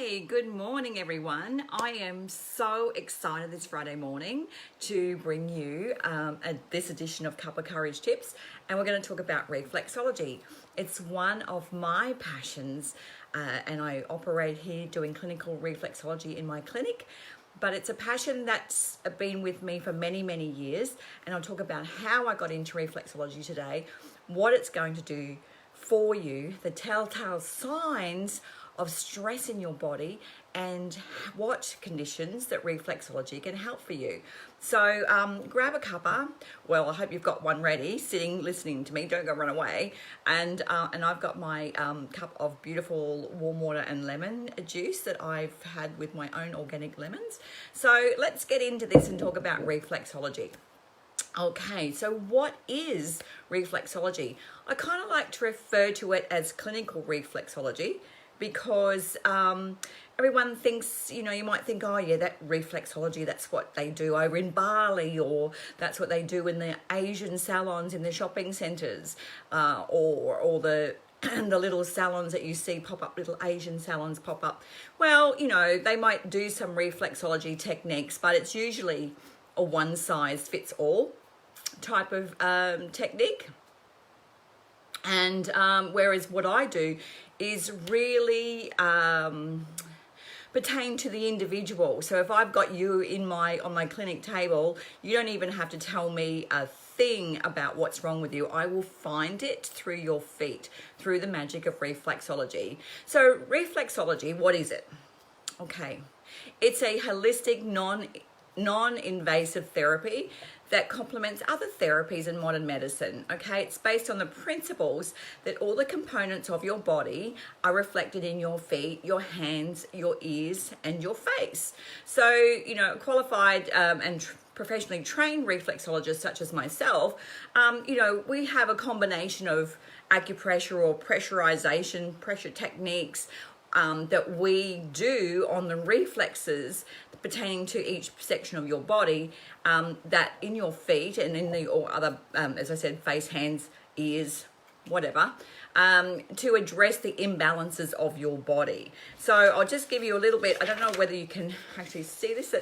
Hey, good morning everyone. I am so excited this Friday morning to bring you this edition of Cuppa Courage Tips, and we're going to talk about reflexology. It's one of my passions, and I operate here doing clinical reflexology in my clinic, but it's a passion that's been with me for many years, and I'll talk about how I got into reflexology today, what it's going to do for you, the telltale signs of stress in your body, and what conditions that reflexology can help for you. So grab a cuppa. Well, I hope you've got one ready, sitting, listening to me. Don't go run away. And I've got my cup of beautiful warm water and lemon juice that I've had with my own organic lemons. So let's get into this and talk about reflexology. Okay, so what is reflexology? I kind of like to refer to it as clinical reflexology, because everyone thinks, you might think, oh yeah, that reflexology, that's what they do over in Bali, or that's what they do in the Asian salons in the shopping centres, or the the little salons that you see pop up, little Asian salons pop up. Well, they might do some reflexology techniques, but it's usually a one size fits all type of technique. And whereas what I do is really pertain to the individual. So if I've got you on my clinic table, you don't even have to tell me a thing about what's wrong with you. I will find it through your feet, through the magic of reflexology. So reflexology, what is it? Okay, it's a holistic, non-invasive therapy that complements other therapies in modern medicine. Okay, it's based on the principles that all the components of your body are reflected in your feet, your hands, your ears, and your face. So, qualified and professionally trained reflexologists such as myself, we have a combination of acupressure or pressurization, pressure techniques that we do on the reflexes pertaining to each section of your body, that in your feet and in or other, as I said, face, hands, ears, whatever, to address the imbalances of your body. So I'll just give you a little bit. I don't know whether you can actually see this.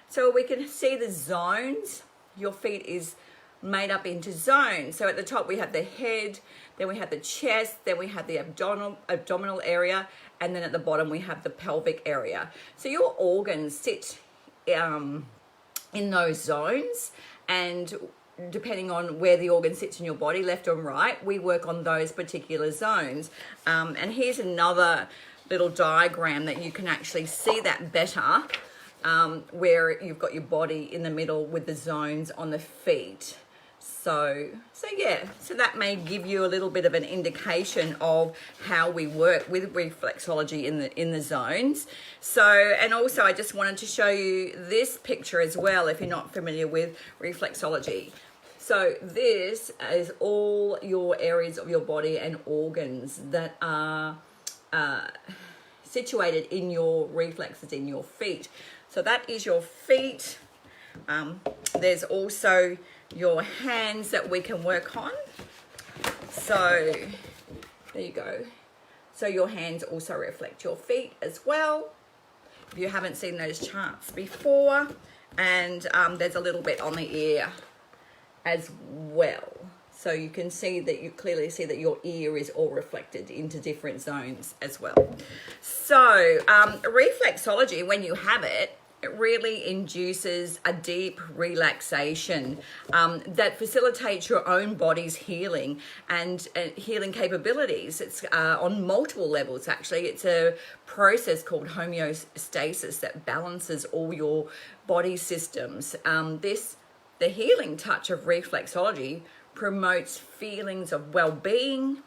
So we can see the zones. Your feet is made up into zones. So at the top we have the head, then we have the chest, then we have the abdominal area, and then at the bottom we have the pelvic area. So your organs sit in those zones, and depending on where the organ sits in your body, left or right, we work on those particular zones. And here's another little diagram that you can actually see that better, where you've got your body in the middle with the zones on the feet. So that may give you a little bit of an indication of how we work with reflexology in the zones. So, and also I just wanted to show you this picture as well, if you're not familiar with reflexology. So this is all your areas of your body and organs that are situated in your reflexes in your feet. So that is your feet. There's also your hands that we can work on. So there you go. So your hands also reflect your feet as well, if you haven't seen those charts before. And there's a little bit on the ear as well. So you can see that, you clearly see that your ear is all reflected into different zones as well. So reflexology, when you have it, it really induces a deep relaxation that facilitates your own body's healing and healing capabilities. It's on multiple levels, actually. It's a process called homeostasis that balances all your body systems. The healing touch of reflexology promotes feelings of well-being.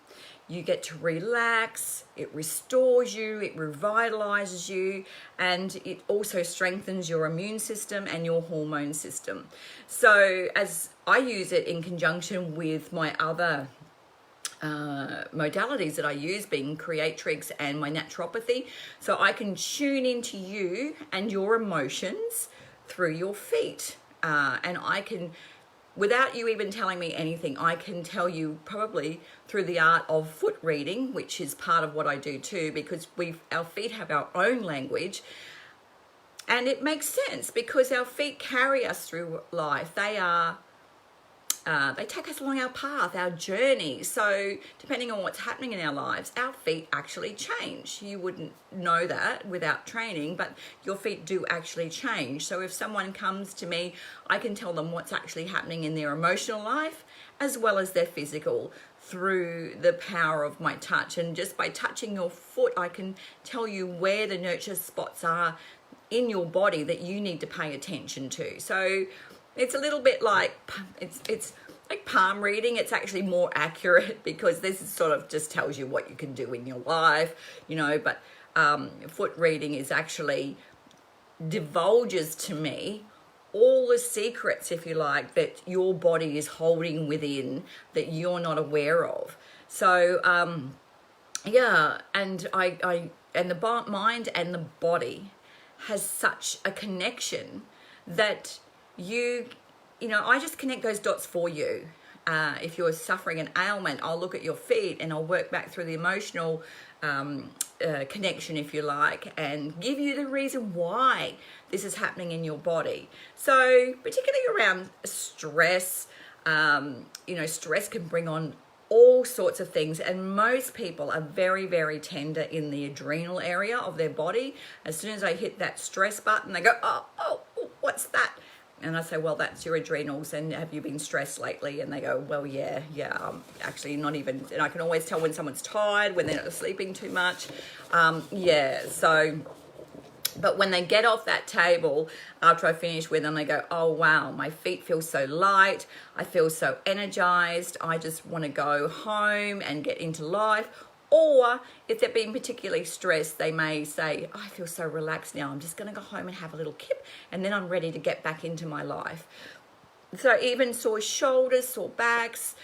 You get to relax, it restores you, it revitalizes you, and it also strengthens your immune system and your hormone system. So as I use it in conjunction with my other modalities that I use, being creatrix and my naturopathy, so I can tune into you and your emotions through your feet, and I can without you even telling me anything, I can tell you probably through the art of foot reading, which is part of what I do too, because our feet have our own language. And it makes sense because our feet carry us through life. They take us along our path, our journey. So depending on what's happening in our lives, our feet actually change. You wouldn't know that without training, but your feet do actually change. So if someone comes to me, I can tell them what's actually happening in their emotional life as well as their physical through the power of my touch. And just by touching your foot, I can tell you where the nurture spots are in your body that you need to pay attention to. So it's a little bit like, it's like palm reading. It's actually more accurate because this sort of just tells you what you can do in your life, but foot reading is actually divulges to me all the secrets, if you like, that your body is holding within that you're not aware of. So, and and the mind and the body has such a connection that I just connect those dots for you. If you're suffering an ailment, I'll look at your feet and I'll work back through the emotional connection, if you like, and give you the reason why this is happening in your body. So particularly around stress, stress can bring on all sorts of things, and most people are very, very tender in the adrenal area of their body. As soon as I hit that stress button, they go, oh, what's that? And I say, well, that's your adrenals, and have you been stressed lately? And they go, well, yeah, actually not even, and I can always tell when someone's tired, when they're not sleeping too much. But when they get off that table, after I finish with them, they go, oh, wow, my feet feel so light. I feel so energized. I just want to go home and get into life. Or if they're being particularly stressed, they may say, I feel so relaxed now. I'm just going to go home and have a little kip, and then I'm ready to get back into my life. So even sore shoulders, sore backs,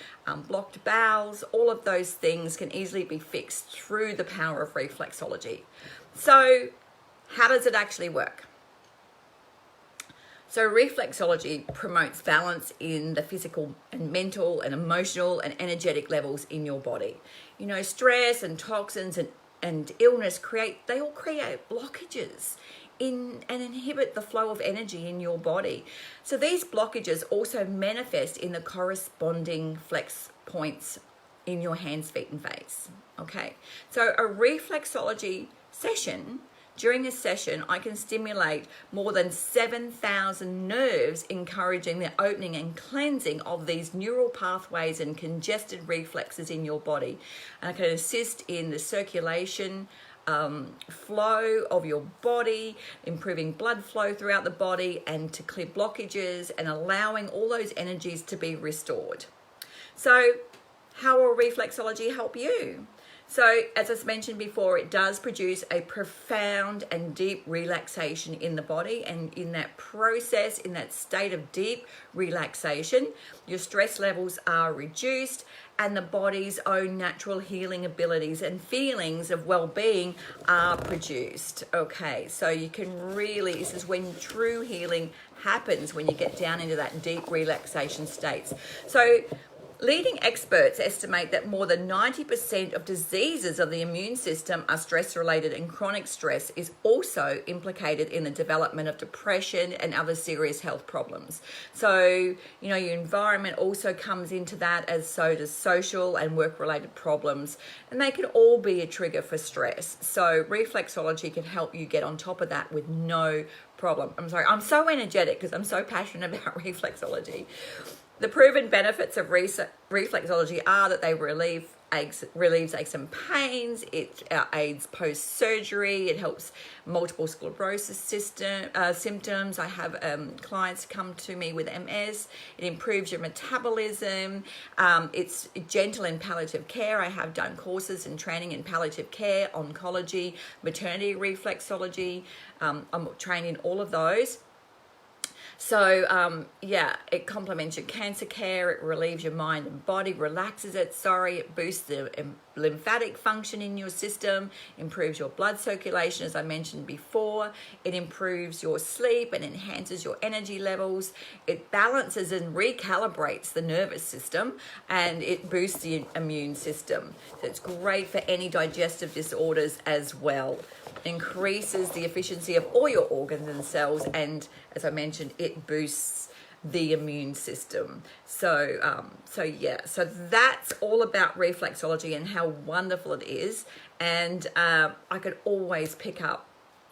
blocked bowels, all of those things can easily be fixed through the power of reflexology. So how does it actually work? So reflexology promotes balance in the physical and mental and emotional and energetic levels in your body. Stress and toxins and illness they all create blockages and inhibit the flow of energy in your body. So these blockages also manifest in the corresponding flex points in your hands, feet, and face. Okay, so a reflexology session. During a session, I can stimulate more than 7,000 nerves, encouraging the opening and cleansing of these neural pathways and congested reflexes in your body. And I can assist in the circulation flow of your body, improving blood flow throughout the body, and to clear blockages and allowing all those energies to be restored. So how will reflexology help you? So, as I mentioned before, it does produce a profound and deep relaxation in the body, and in that process, in that state of deep relaxation, your stress levels are reduced and the body's own natural healing abilities and feelings of well-being are produced. Okay, so you can really, this is when true healing happens, when you get down into that deep relaxation states. So leading experts estimate that more than 90% of diseases of the immune system are stress-related, and chronic stress is also implicated in the development of depression and other serious health problems. So, your environment also comes into that, as so does social and work-related problems, and they can all be a trigger for stress. So reflexology can help you get on top of that with no problem. I'm so energetic because I'm so passionate about reflexology. The proven benefits of reflexology are that they relieves aches and pains, it aids post-surgery, it helps multiple sclerosis symptoms. I have clients come to me with MS. It improves your metabolism. It's gentle in palliative care. I have done courses and training in palliative care, oncology, maternity reflexology. I'm trained in all of those. So yeah, it complements your cancer care, it relieves your mind and body, relaxes it, it boosts the lymphatic function in your system, improves your blood circulation, as I mentioned before. It improves your sleep and enhances your energy levels. It balances and recalibrates the nervous system, and it boosts the immune system. So it's great for any digestive disorders as well. Increases the efficiency of all your organs and cells, and as I mentioned, it boosts the immune system. So so that's all about reflexology and how wonderful it is. And I could always pick up.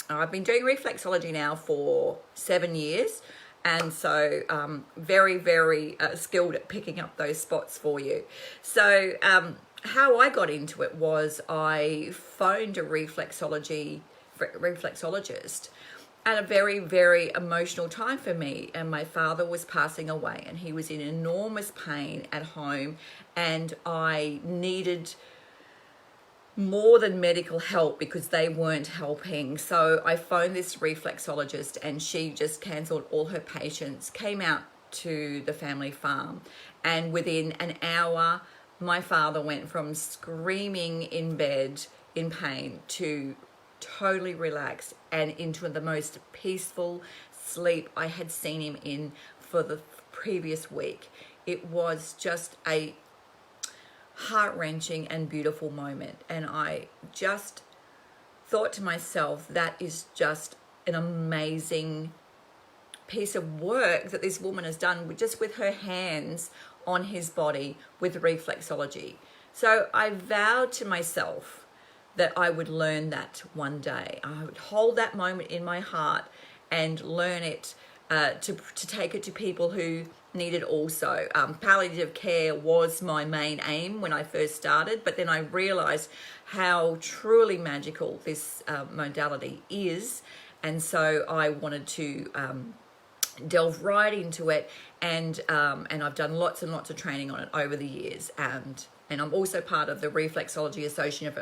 I've been doing reflexology now for 7 years, and so very, very skilled at picking up those spots for you. So how I got into it was I phoned a reflexologist at a very, very emotional time for me. And my father was passing away, and he was in enormous pain at home, and I needed more than medical help because they weren't helping. So I phoned this reflexologist, and she just cancelled all her patients, came out to the family farm, and within an hour my father went from screaming in bed in pain to totally relaxed and into the most peaceful sleep I had seen him in for the previous week. It was just a heart-wrenching and beautiful moment, and I just thought to myself, that is just an amazing piece of work that this woman has done just with her hands on his body with reflexology. So I vowed to myself that I would learn that one day. I would hold that moment in my heart and learn it to take it to people who need it also. Palliative care was my main aim when I first started, but then I realized how truly magical this modality is, and so I wanted to delve right into it, and I've done lots and lots of training on it over the years, and I'm also part of the Reflexology Association of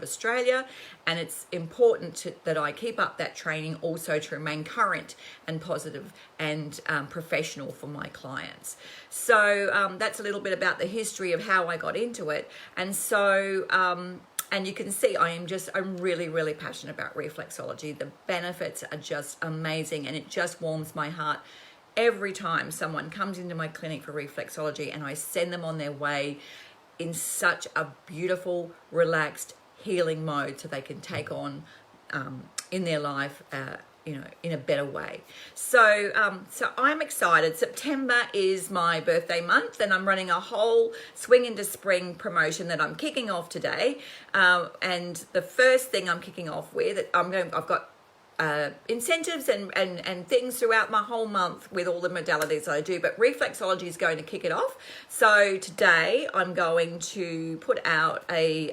Australia, and it's important that I keep up that training also to remain current and positive and professional for my clients. So that's a little bit about the history of how I got into it, and so and you can see I'm really, really passionate about reflexology. The benefits are just amazing, and it just warms my heart every time someone comes into my clinic for reflexology, and I send them on their way in such a beautiful, relaxed, healing mode so they can take on in their life in a better way. So I'm excited. September is my birthday month, and I'm running a whole Swing into Spring promotion that I'm kicking off today. And the first thing I'm kicking off with, I've got incentives and things throughout my whole month with all the modalities I do, but reflexology is going to kick it off. So today I'm going to put out a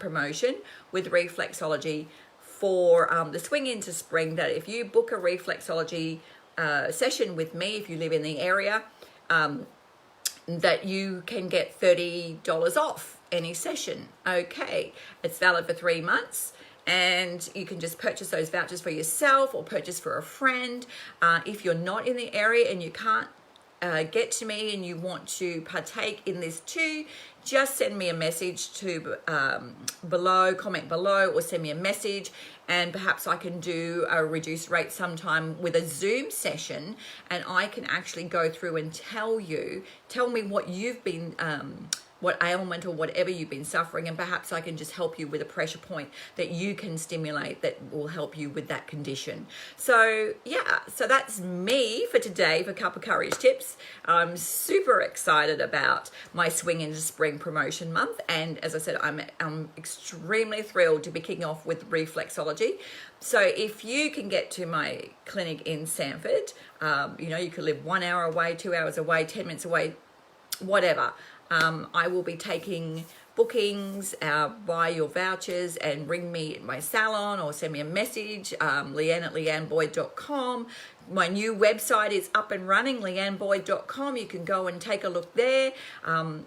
promotion with reflexology for the Swing into Spring, that if you book a reflexology session with me, if you live in the area, that you can get $30 off any session. Okay, it's valid for 3 months. And you can just purchase those vouchers for yourself or purchase for a friend. If you're not in the area and you can't get to me and you want to partake in this too, just send me a message to comment below, or send me a message, and perhaps I can do a reduced rate sometime with a Zoom session, and I can actually go through and tell me what you've been what ailment or whatever you've been suffering, and perhaps I can just help you with a pressure point that you can stimulate that will help you with that condition. So yeah, so that's me for today for Cuppa Courage Tips. I'm super excited about my Swing into Spring promotion month, and as I said, I'm extremely thrilled to be kicking off with reflexology. So if you can get to my clinic in Sanford, you could live 1 hour away, 2 hours away, 10 minutes away, whatever. I will be taking bookings, buy your vouchers and ring me at my salon, or send me a message, leanne@leanneboyd.com. My new website is up and running, leanneboyd.com. You can go and take a look there, and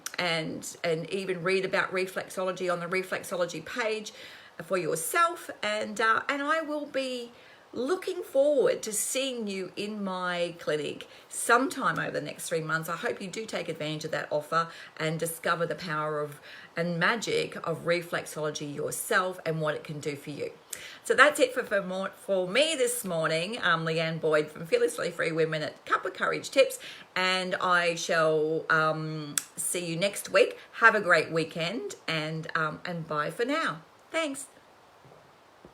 even read about reflexology on the reflexology page for yourself. And I will be looking forward to seeing you in my clinic sometime over the next 3 months. I hope you do take advantage of that offer and discover the power of and magic of reflexology yourself and what it can do for you. So that's it for me this morning. I'm Leanne Boyd from Fearlessly Free Women at Cuppa Courage Tips, and I shall see you next week. Have a great weekend, and bye for now. Thanks.